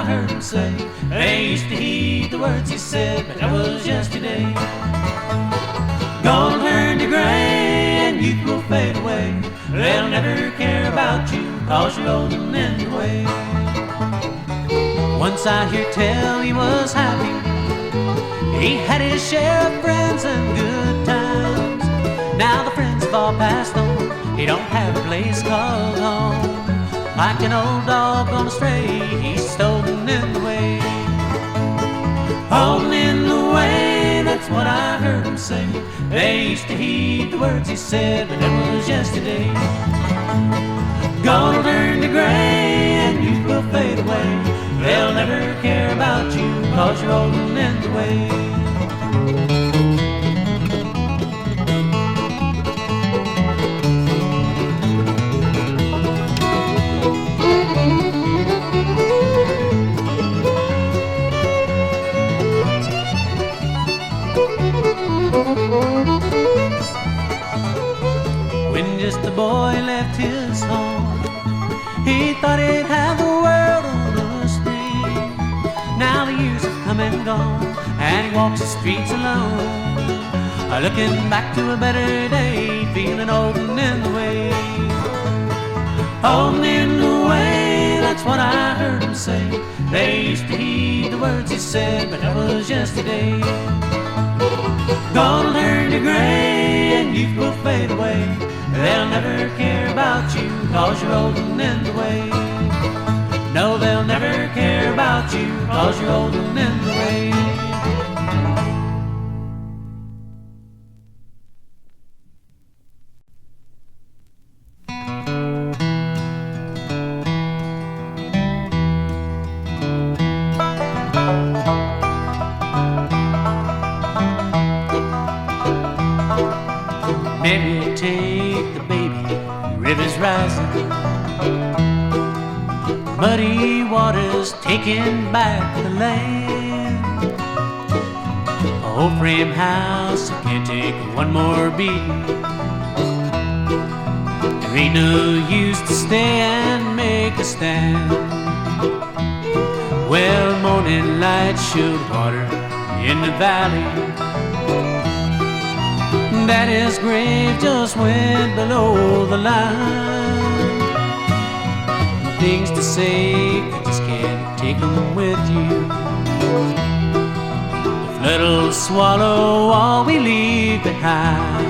I heard him say. They used to heed the words he said, but that was yesterday. Gonna turn to gray and youth will fade away. They'll never care about you, cause you're rolling in the way. Once I hear tell he was happy. He had his share of friends and good times. Now the friends have all passed on. He don't have a place called home. Like an old dog gone astray, he's stolen in the way. Stolen in the way, that's what I heard him say. They used to heed the words he said, but that was yesterday. Gonna turn to gray and youth will fade away. They'll never care about you, cause you're rolling in the way. When just a boy left his home, he thought he'd have the world on a string. Now the years have come and gone, and he walks the streets alone, looking back to a better day, feeling old and in the way. Old and in the way, that's what I heard him say. They used to heed the words he said, but that was yesterday. Gonna turn to gray and youth will fade away. They'll never care about you, cause you're rolling in the way. No, they'll never care about you, cause you're rolling in the way. Maybe take the baby, rivers rising, muddy waters taking back the land. A old frame house can't take one more beating. There ain't no use to stay and make a stand. Well, morning light showed water in the valley. Daddy's grave just went below the line. Things to say, you just can't take them with you. The flood'll swallow all we leave behind.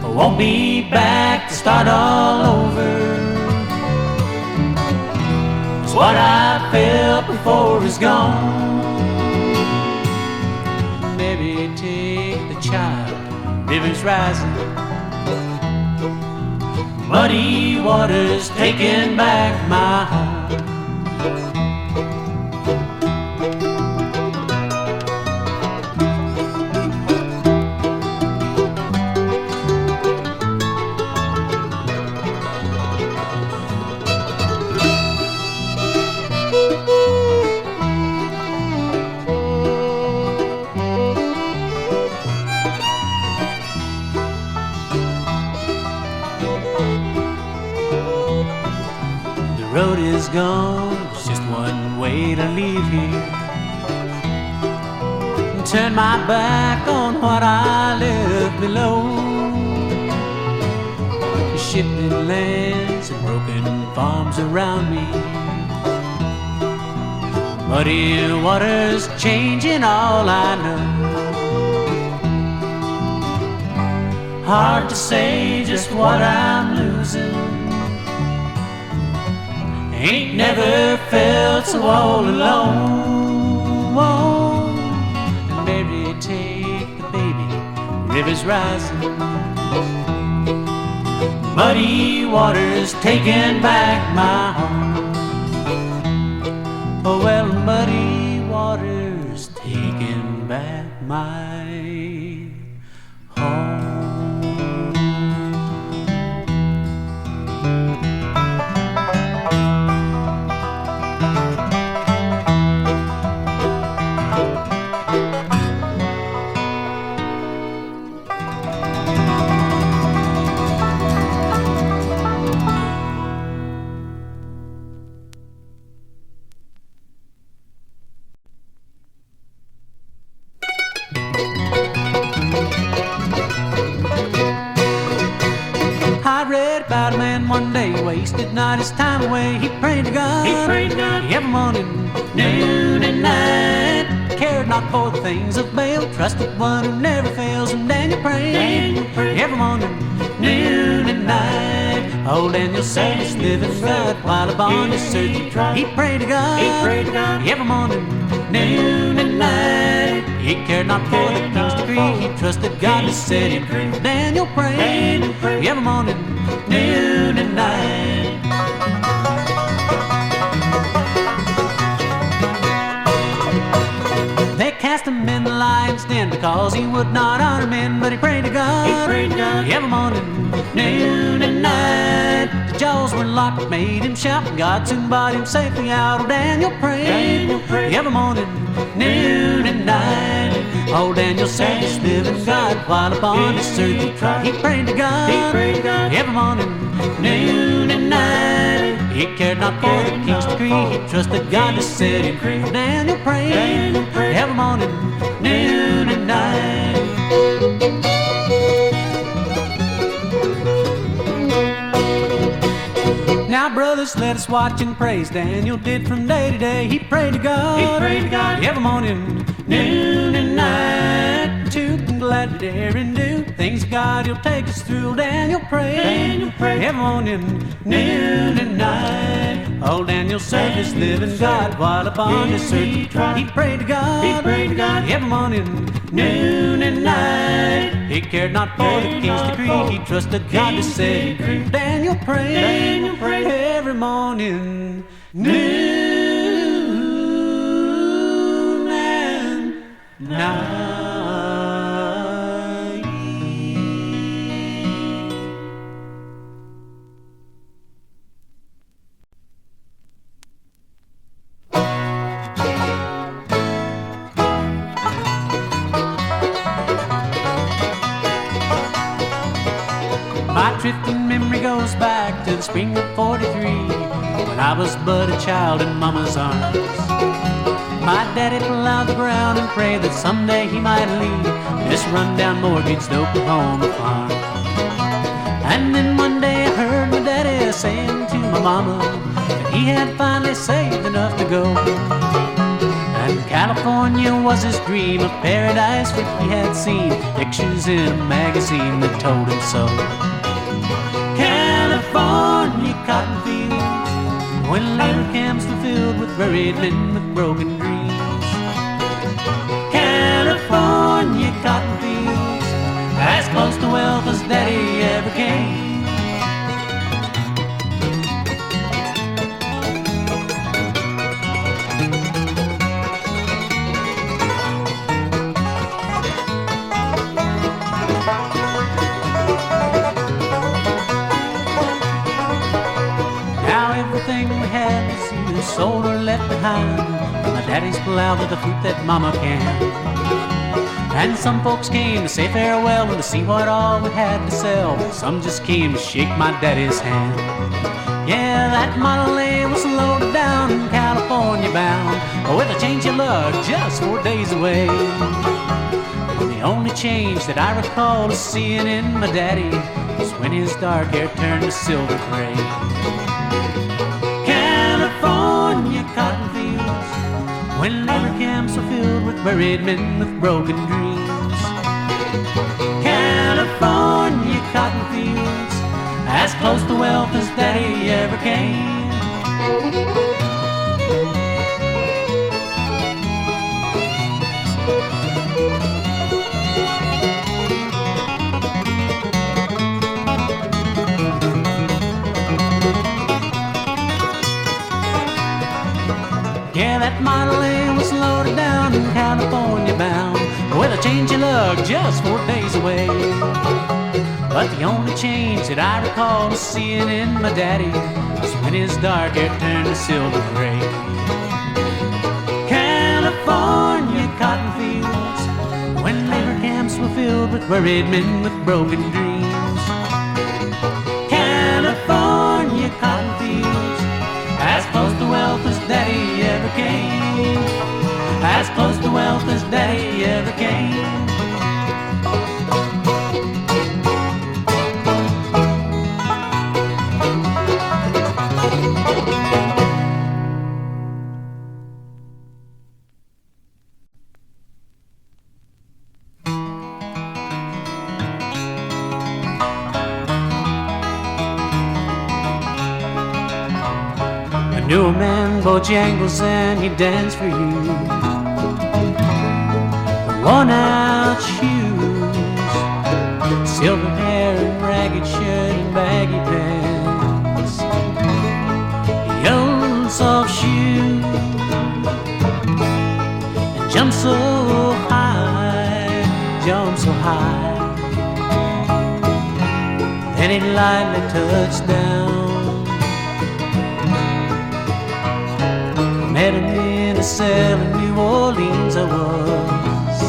I won't be back to start all over. It's what I felt before he's gone. Maybe take the child, rivers rising, muddy waters taking back my home. The road is gone, it's just one way to leave here. Turn my back on what I left below. Shifted lands and broken farms around me. Muddy waters changing all I know. Hard to say just what I'm losing. Ain't never felt so all alone. And Mary, take the baby, rivers rising, muddy waters taking back my home. Oh well, muddy waters taking back my home. wasted not his time away. He prayed to God, every morning, noon and night. Cared not for the things of Baal, trusted one who never fails. And Daniel prayed every morning, noon and night. Old Daniel served his living God while upon his search he prayed to God, every morning, noon and night. He cared not for the king's decree, he trusted God to set him free. Daniel prayed every morning, noon and night. They cast him in the lion's den because he would not honor men, but he prayed to God, every morning, noon and night. The jaws were locked, made him shout, and God soon brought him safely out. Oh, Daniel prayed every morning, noon and night. Oh, Daniel served his living God while upon his search he prayed to God, every morning, noon and night. He cared not for the king's decree, he trusted God to set him free. Daniel prayed every morning, noon and night. Now, brothers, let us watch and praise Daniel did from day to day. He prayed to God, every morning, noon and night. Too glad to dare and do things God he'll take us through. Daniel prayed every morning, noon and night. Oh, Daniel served his living God while upon his search he prayed to God, every morning, noon and night. He cared not for the king's decree, he trusted God to set him free. Daniel prayed every morning, noon and night. My drifting memory goes back to the spring of '43, when I was but a child in Mama's arms. My daddy plowed the ground and prayed that someday he might leave this rundown mortgaged Oklahoma farm. And then one day I heard my daddy saying to my mama that he had finally saved enough to go. And California was his dream, a paradise where he had seen pictures in a magazine that told him so. California cotton fields, when labor camps were filled with buried men with broken dreams. California cotton fields, as close to wealth as Daddy ever came. Sold or left behind. My daddy's plowed with the fruit that Mama can. And some folks came to say farewell and to see what all we had to sell. Some just came to shake my daddy's hand. Yeah, that Model A was loaded down in California bound, with a change of luck just 4 days away. And the only change that I recall is seeing in my daddy was when his dark hair turned to silver gray. California cotton fields, when labor camps were filled with buried men with broken dreams. California cotton fields, as close to wealth as Daddy ever came. Yeah, that Model A was loaded down in California bound, with a change of luck just 4 days away. But the only change that I recall is seeing in my daddy was when his dark hair turned to silver gray. California cotton fields, when labor camps were filled with buried men with broken dreams. California cotton fields, as close to wealth as Daddy ever came. As close to wealth as Daddy ever came. man Bojangles and he danced for you. Worn-out shoes, silver hair and ragged shirt and baggy pants. He owned soft shoes and jumped so high, jumped so high. Then he lightly touched down. Met him in a cell in New Orleans. I was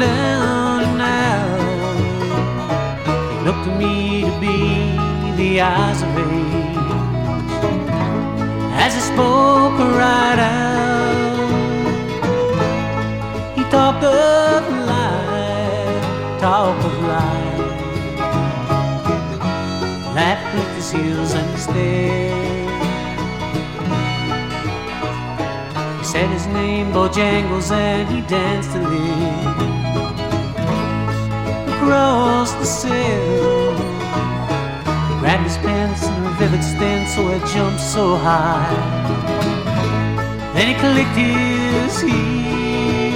down and out. He looked to me to be the eyes of age as he spoke right out. He talked of life, talked of life, laughed with his heels and stared. Said his name Bojangles and he danced to live across the cell. He grabbed his pants and a vivid stencil had jumped so high. Then he clicked his heels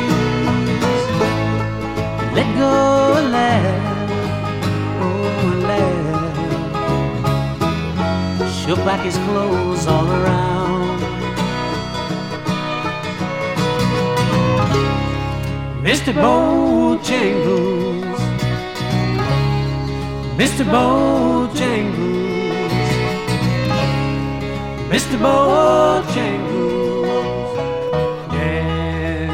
and let go a laugh, oh a laugh. Shook back his clothes all around. Mr. Bojangles, Mr. Bojangles, Mr. Bojangles, dance.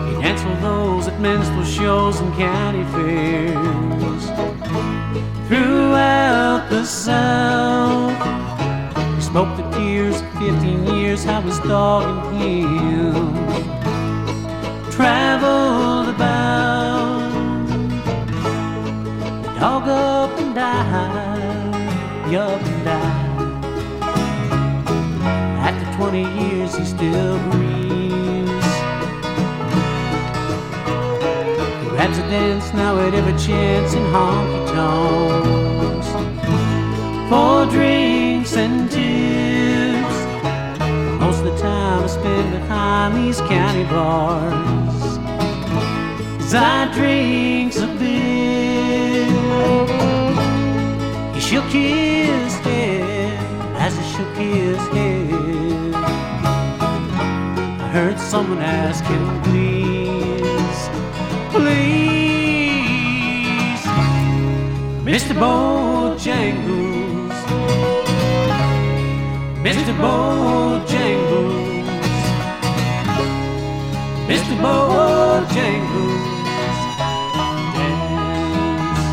He danced for those at minstrel shows and county fairs throughout the South. He spoke the tears of 15 years, how his dog and him traveled about. The dog up and died, up and died. After 20 years he still grieves. He grabs a dance now at every chance in honky-tonks for drinks and tips. Most of the time I spend behind these county bars as I drink a bit. He shook his head as he shook his head. I heard someone ask him, please, please, Mr. Bojangles, Mr. Bojangles, Mr. Bojangles, dance.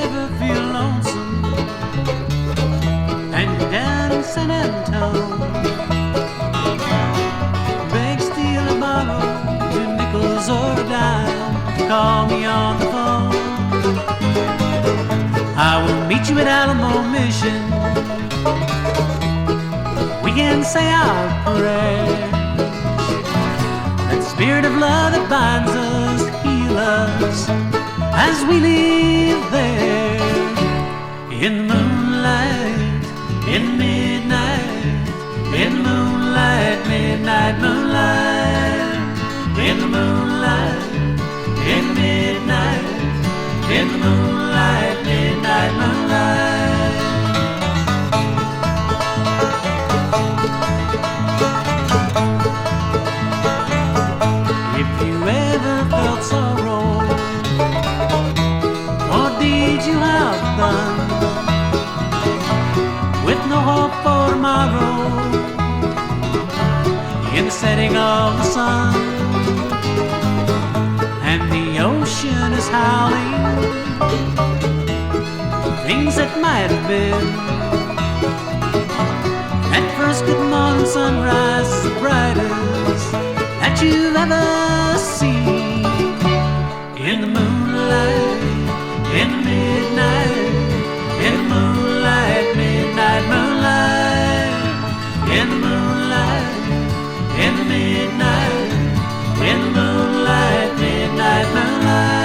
ever feel lonesome and you're down in San Antonio, beg, steal, or borrow 2 nickels or a dime, call me on the phone. I will meet you at Alamo Mission. We can say our prayers. That spirit of love that binds us, heal us as we live there. In the moonlight, in midnight, in the moonlight, midnight moonlight. In the moonlight, in midnight, in the moonlight, midnight moonlight. If you ever felt sorrow, or did you have done, with no hope for tomorrow, in the setting of the sun, and the ocean is howling, things that might have been, that first good morning sunrise is the brightest that you've ever seen. In the moonlight, in the midnight, in the moonlight, midnight moonlight. In the moonlight, in the midnight, in the moonlight, midnight moonlight.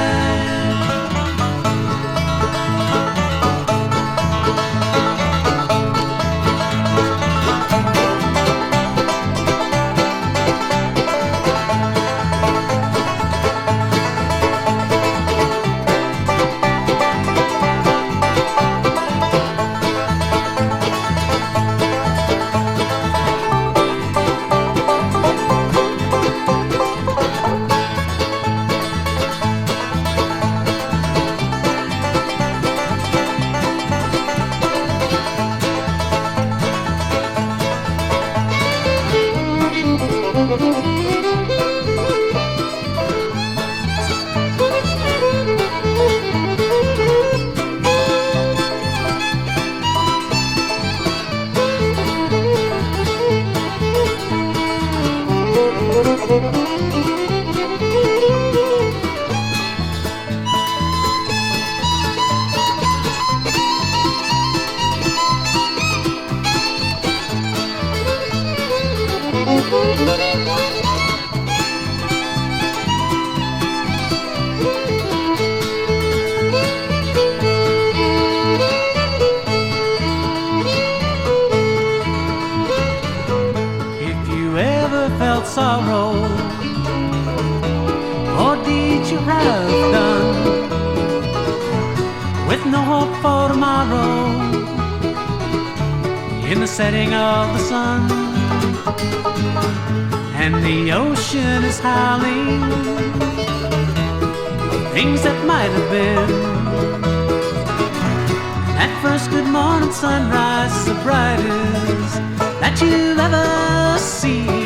Sorrow, or did you have done, with no hope for tomorrow, in the setting of the sun, and the ocean is howling, things that might have been, that first good morning sunrise is the brightest that you've ever seen.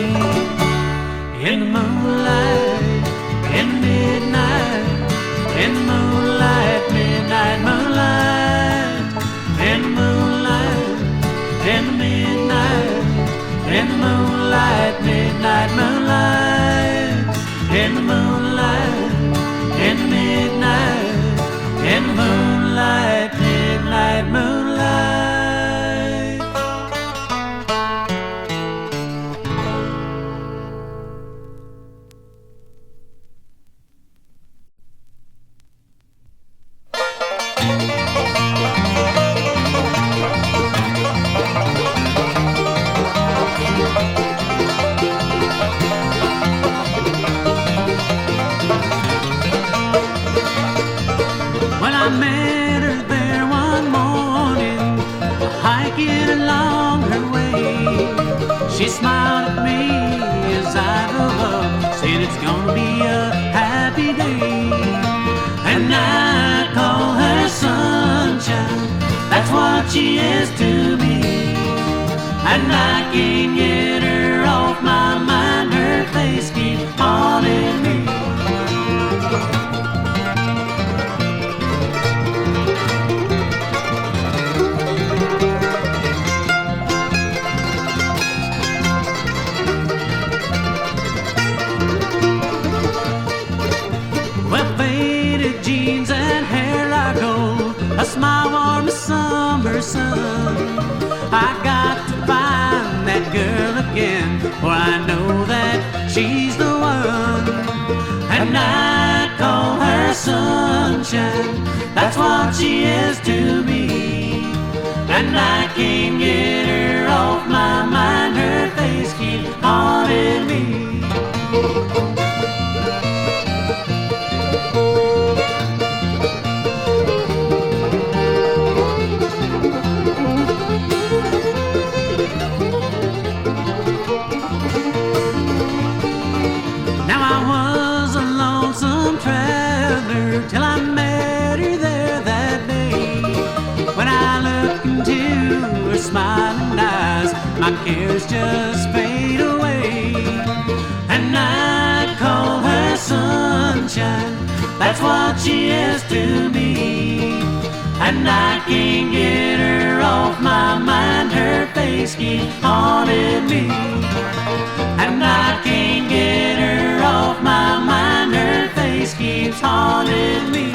In the moonlight, in midnight, in the moonlight, midnight moonlight. In the moonlight, in the midnight, in the moonlight, midnight moonlight. In the moonlight, in the midnight, in the moonlight, midnight moonlight. I met her there one morning, hiking along her way. She smiled at me as I drove up, said it's gonna be a happy day. And I call her sunshine, that's what she is to me. And I can't get her off my mind, her face keeps haunting me. bless my warmest summer sun. I got to find that girl again, for I know that she's the one. And I call her sunshine, that's what she is to me. And I can't get her off my mind, her face keeps haunting me. Now I was a lonesome traveler till I met her there that day. When I look into her smiling eyes, my cares just fade away. And I call her sunshine, that's what she is to me. And I can't get her off my mind, her face keeps haunting me. And I can't get her off my mind, her face keeps haunting me.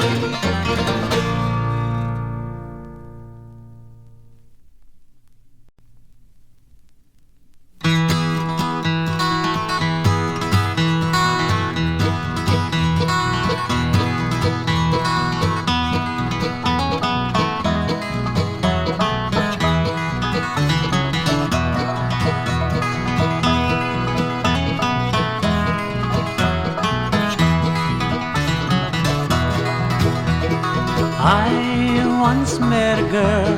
I once met a girl,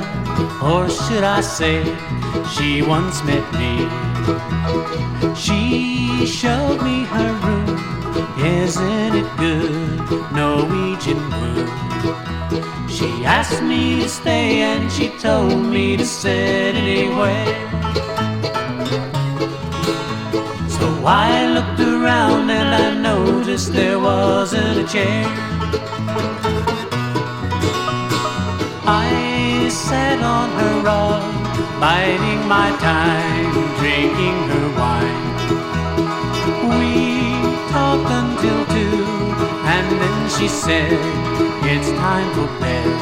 or should I say, she once met me. She showed me her room, isn't it good, Norwegian Wood. She asked me to stay and she told me to sit anywhere. So I looked around and I noticed there wasn't a chair. I sat on her rug, biding my time, drinking her wine. We talked until 2, and then she said, it's time for bed.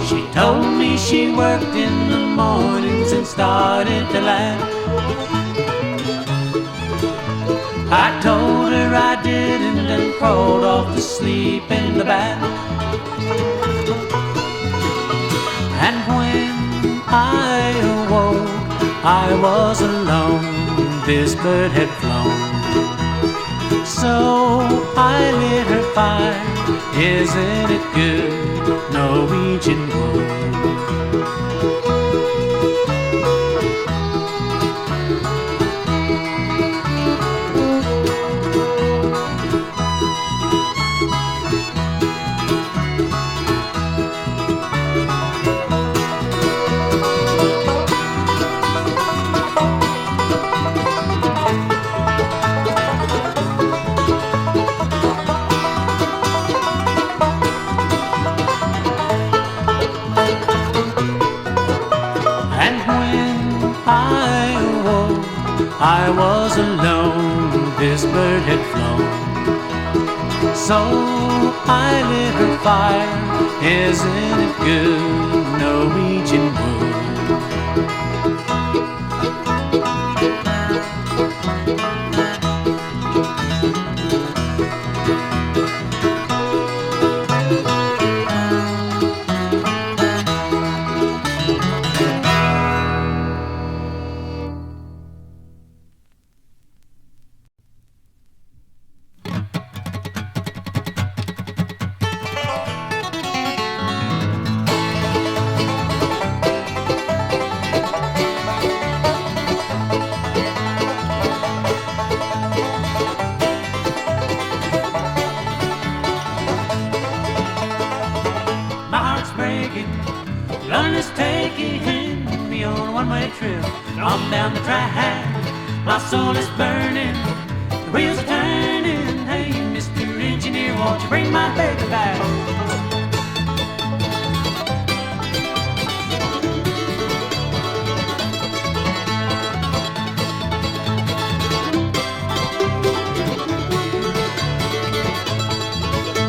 She told me she worked in the mornings and started to laugh. I told her I didn't and crawled off to sleep in the bath. And when I awoke, I was alone, this bird had flown. So I lit her fire, isn't it good, Norwegian Wood. I was alone, this bird had flown. So I lit her fire, isn't it good, Norwegian Wood. London's taking me on a one-way trip. I'm down the track, my soul is burning, the wheels are turning. Hey, Mr. Engineer, won't you bring my baby back?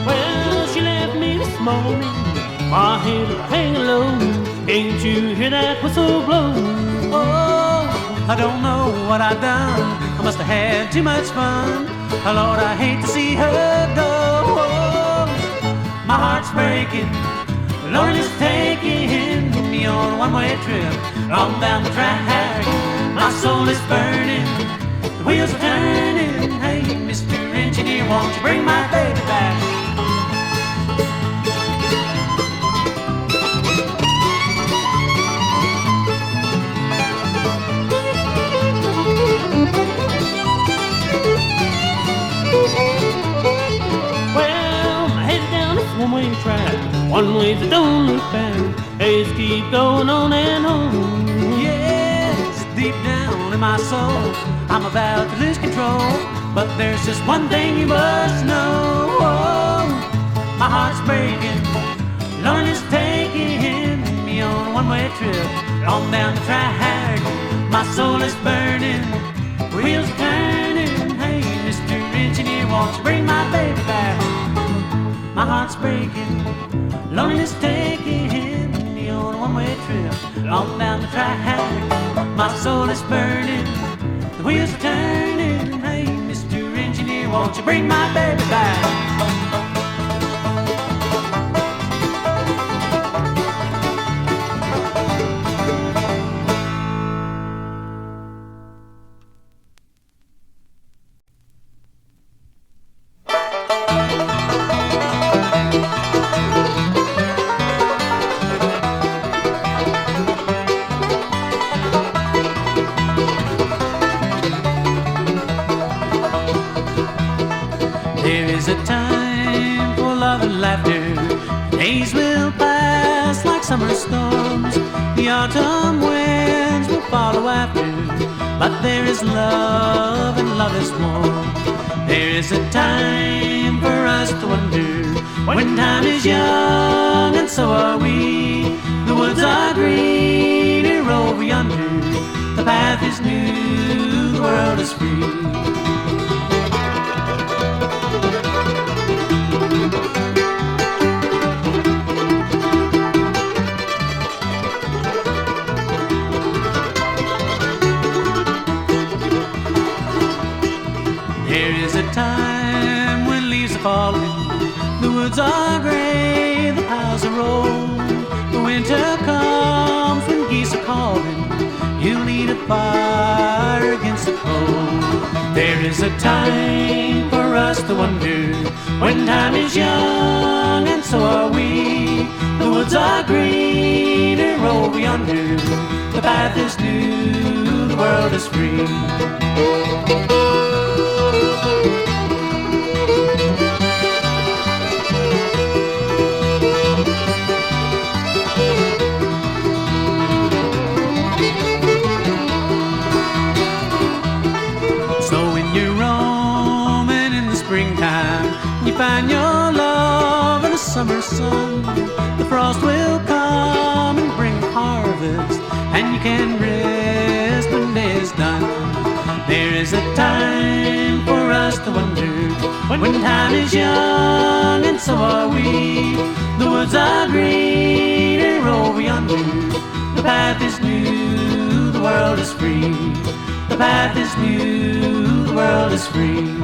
Well, she left me this morning, my head hanging low. Can't you hear that whistle blow? Oh, I don't know what I've done. I must have had too much fun. Oh, Lord, I hate to see her go. Oh, my heart's breaking. Lord is taking me on a one-way trip on down the track. My soul is burning. The wheels are turning. Hey, Mr. Engineer, won't you bring my baby back? Well, I'm headed down this one-way track. One way that don't look back. Hey, just keep going on and on. Yes, deep down in my soul, I'm about to lose control. But there's just one thing you must know. Oh, my heart's breaking. Lord is taking me on a one-way trip on down the track. My soul is burning, wheels turning. Hey, Mr. Engineer, won't you bring my baby back? My heart's breaking. Loneliness taking me on a one-way trip on down the track. My soul is burning, the wheels are turning. Hey, Mr. Engineer, won't you bring my baby back? There is a time for love and laughter. Days will pass like summer storms. The autumn winds will follow after. But there is love and love is more. There is a time for us to wonder when time is young and so are we. The woods are greener over yonder. The path is new, the world is free. There is a time when leaves are falling, the woods are gray, the piles are rolled. The winter comes when geese are calling, you'll need a fire against the cold. There is a time for us to wonder when time is young and so are we. The woods are greener over yonder, the path is new, the world is free. Find your love in a summer sun. The frost will come and bring harvest, and you can rest when day is done. There is a time for us to wonder when time is young and so are we. The woods are greener over yonder. The path is new, the world is free. The path is new, the world is free.